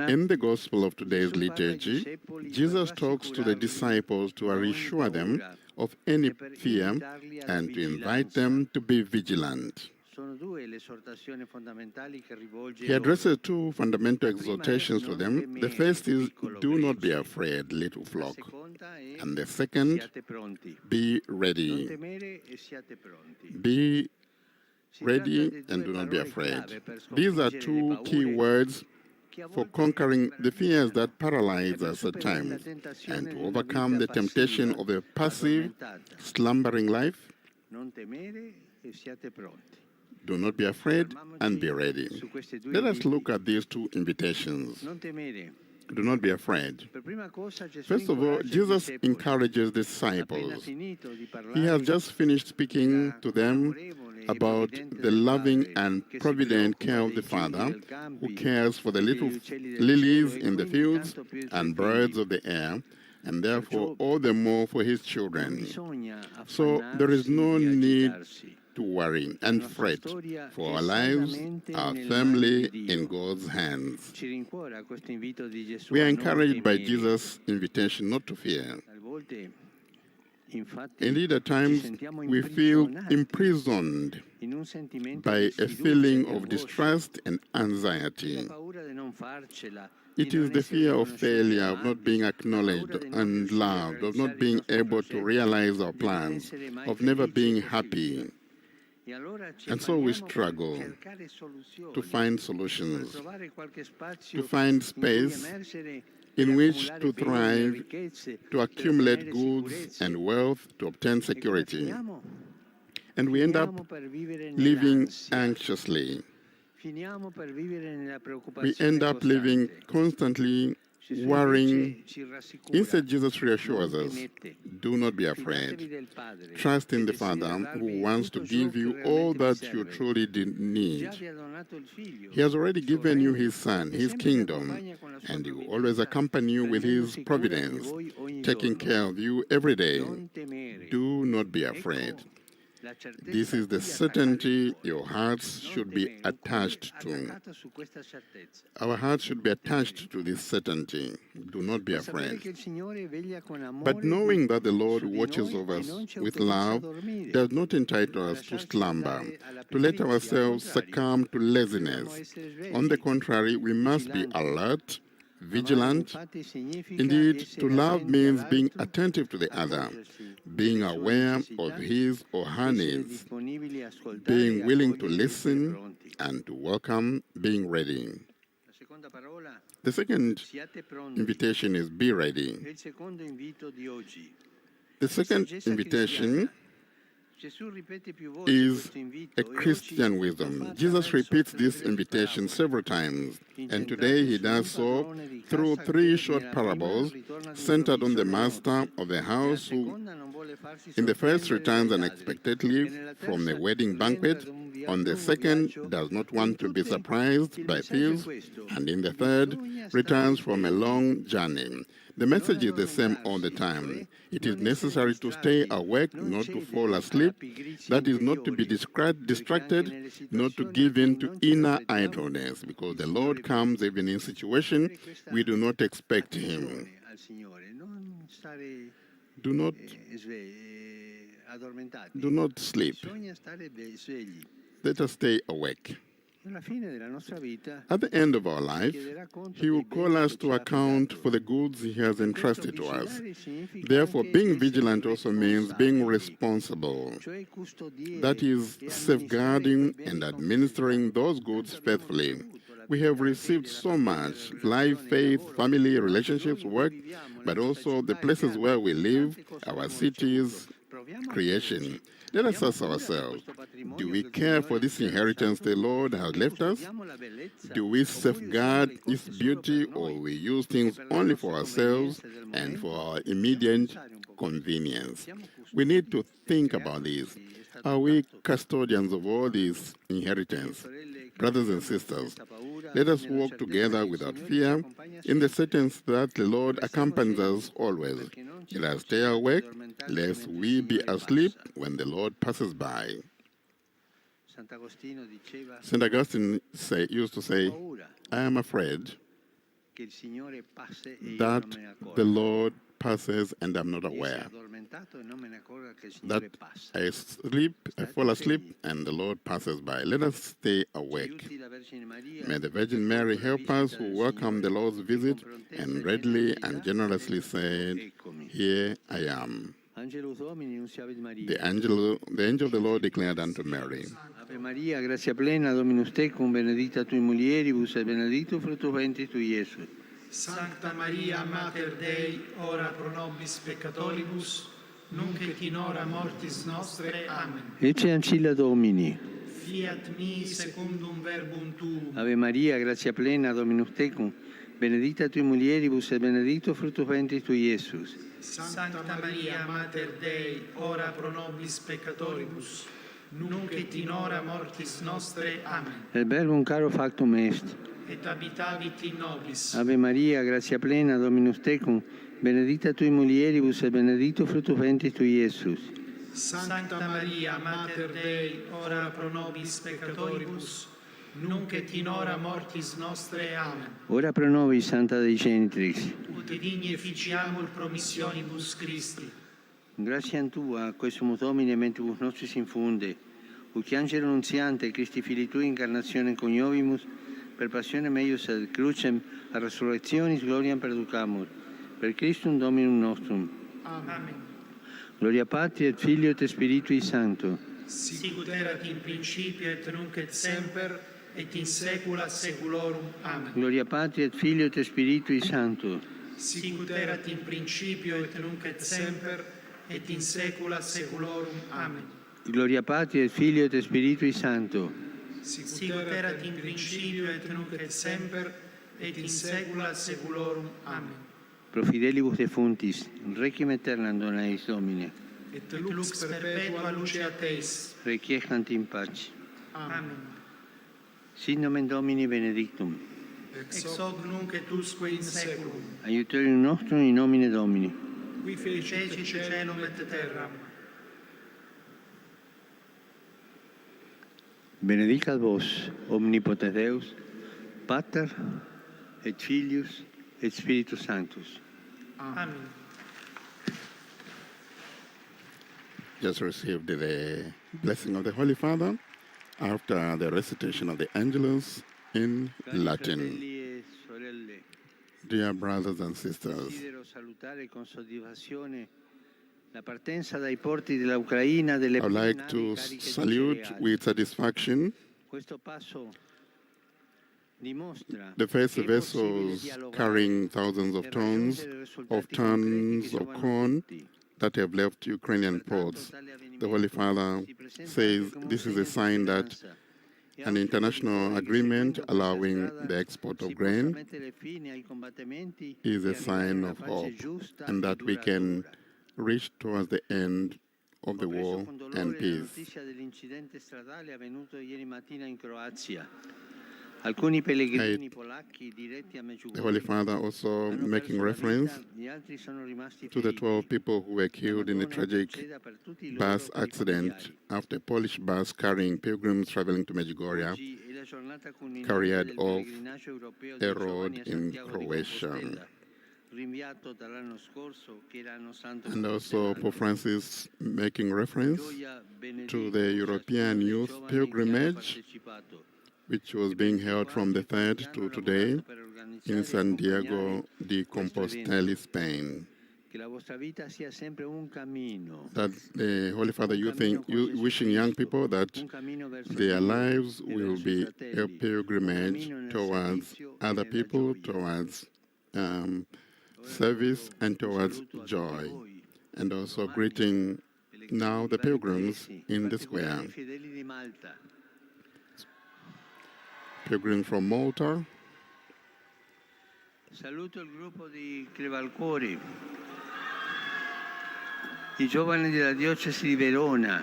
In the Gospel of today's liturgy, Jesus talks to the disciples to reassure them of any fear and to invite them to be vigilant. He addresses two fundamental exhortations to them. The first is, do not be afraid, little flock. And the second, be ready. Be ready and do not be afraid. These are two key words for conquering the fears that paralyze us at times and to overcome the temptation of a passive, slumbering life. Do not be afraid and be ready. Let us look at these two invitations. Do not be afraid. First of all, Jesus encourages the disciples. He has just finished speaking to them about the loving and provident care of the Father, who cares for the little lilies in the fields and birds of the air, and therefore all the more for his children. So there is no need to worry and fret, for our lives are firmly in God's hands. We are encouraged by Jesus' invitation not to fear. Indeed, at times, we feel imprisoned by a feeling of distrust and anxiety. It is the fear of failure, of not being acknowledged and loved, of not being able to realize our plans, of never being happy. And so we struggle to find solutions, to find space in which to thrive, to accumulate goods and wealth, to obtain security. And we end up living anxiously. We end up living constantly worrying. Instead, Jesus reassures us, do not be afraid. Trust in the Father who wants to give you all that you truly need. He has already given you his Son, his kingdom, and he will always accompany you with his providence, taking care of you every day. Do not be afraid. This is the certainty your hearts should be attached to. Our hearts should be attached to this certainty. Do not be afraid. But knowing that the Lord watches over us with love does not entitle us to slumber, to let ourselves succumb to laziness. On the contrary, we must be alert, vigilant. Indeed, to love means being attentive to the other, being aware of his or her needs, being willing to listen and to welcome, being ready. The second invitation is be ready. The second invitation is a Christian wisdom. Jesus repeats this invitation several times, and today he does so through three short parables centered on the master of the house who, in the first, returns unexpectedly from the wedding banquet, on the second, does not want to be surprised by thieves, and in the third, returns from a long journey. The message is the same all the time. It is necessary to stay awake, not to fall asleep. That is, not to be distracted, not to give in to inner idleness, because the Lord comes even in situations we do not expect him. Do not sleep. Let us stay awake. At the end of our life, he will call us to account for the goods he has entrusted to us. Therefore, being vigilant also means being responsible. That is, safeguarding and administering those goods faithfully. We have received so much: life, faith, family, relationships, work, but also the places where we live, our cities, creation. Let us ask ourselves, do we care for this inheritance the Lord has left us? Do we safeguard its beauty, or we use things only for ourselves and for our immediate convenience? We need to think about this. Are we custodians of all this inheritance? Brothers and sisters, let us walk together without fear, in the sentence that the Lord accompanies us always. Let us stay awake, lest we be asleep when the Lord passes by. St. Augustine used to say, I am afraid, that the Lord passes and I'm not aware. That I fall asleep and the Lord passes by. Let us stay awake. May the Virgin Mary help us who welcome the Lord's visit and readily and generously said, "Here I am." The angel of the Lord declared unto Mary, Ave Maria, grazia plena, Dominus tecum, benedicta tui mulieribus, et benedictus fructus ventris tui, Iesus. Sancta Maria, Mater Dei, ora pro nobis peccatoribus, nunc et in hora mortis nostre. Amen. Ecce ancilla Domini. Fiat mi secundum verbum tuum. Ave Maria, grazia plena, Dominus tecum, benedicta tui mulieribus, et benedictus fructus ventris tui, Iesus. Sancta Maria, Mater Dei, ora pro nobis peccatoribus, nunc et in hora mortis nostre. Amen. El verbum caro factum est. Et habitavit in nobis. Ave Maria, grazia plena, Dominus tecum, benedicta tui mulieribus, et benedictus fructus ventris tui, Iesus. Sancta Maria, Mater Dei, ora pro nobis peccatoribus, nunc et in hora mortis nostre. Amen. Ora pro nobis, Santa Dei Genitrix. Ut digni efficiamur promissionibus Christi. Gratiam Tua, quesumus Domine, mentibus nostris infunde, ut angelo nunziante, Christi Filii Tui, incarnationem coniovimus, per passionem eius ad crucem, a resurrectionis gloriam perducamur, per Christum Dominum nostrum. Amen. Gloria Patri et Filio et Spiritui Sancto. Sicut erat in principio et nunc et semper et in saecula saeculorum. Amen. Gloria Patri et Filio et Spiritui Sancto. Sicut erat in principio et nunc et semper et in saecula saeculorum. Amen. Gloria Patri et Filio et Spiritui Sancto. Sicut erat in principio et nunc et semper et in saecula saeculorum. Amen. Pro fidelibus defuntis, requiem aeternam dona eis Domine. Et lux perpetua lucea Teis. Requiescant in pace. Amen. Sit nomen Domini benedictum. Ex hoc nunc et usque in saeculum. Aiutorium nostrum in nomine Domini. Qui felicit caelum et terram. Benedicat vos, omnipotens Deus, Pater et Filius et Spiritus Sanctus. Amen. just received the blessing of the Holy Father after the recitation of the Angelus in Latin. Dear brothers and sisters, I would like to salute with satisfaction the first vessels carrying thousands of tons of corn that have left Ukrainian ports. The Holy Father says this is a sign that an international agreement allowing the export of grain is a sign of hope, and that we can reach towards the end of the war and peace. The Holy Father also making reference to the 12 people who were killed in a tragic bus accident after a Polish bus carrying pilgrims traveling to Medjugorje carried off a road in Croatia. And also Pope Francis making reference to the European Youth Pilgrimage, which was being held from the 3rd to today in Santiago de Compostela, Spain. That the Holy Father wishing young people that their lives will be a pilgrimage towards other people, towards service and towards joy. And also greeting now the pilgrims in the square. Pilgrim from Malta. Saluto il gruppo di 𝒃𝒂𝒏𝒂𝒏, i giovani della diocesi di Verona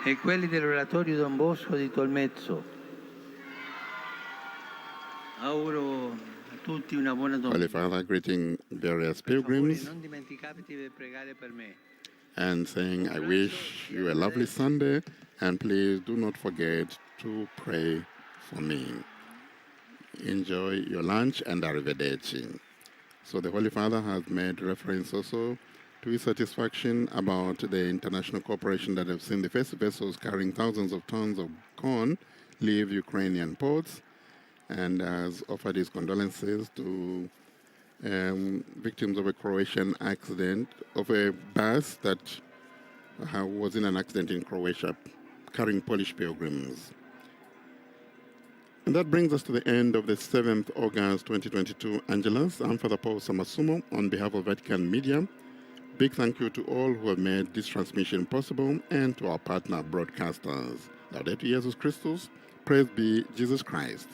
e quelli dell'oratorio Don Bosco di Tolmezzo. Auguro a tutti una buona domenica. Holy Father greeting various pilgrims Non dimenticatevi di pregare per me. and saying, I wish you a lovely Sunday, and please do not forget to pray for me. Enjoy your lunch and 𝒕𝒵𝒊𝒍𝒂𝒂𝒏. So the Holy Father has made reference also to his satisfaction about the international cooperation that have seen the first vessels carrying thousands of tons of corn leave Ukrainian ports, and has offered his condolences to victims of a Croatian accident, of a bus that was in an accident in Croatia carrying Polish pilgrims. And that brings us to the end of the 7th August 2022 Angelus. I'm Father Paul Samasumo on behalf of Vatican Media. Big thank you to all who have made this transmission possible, and to our partner broadcasters. Laudetur Jesus Christus. Praise be Jesus Christ.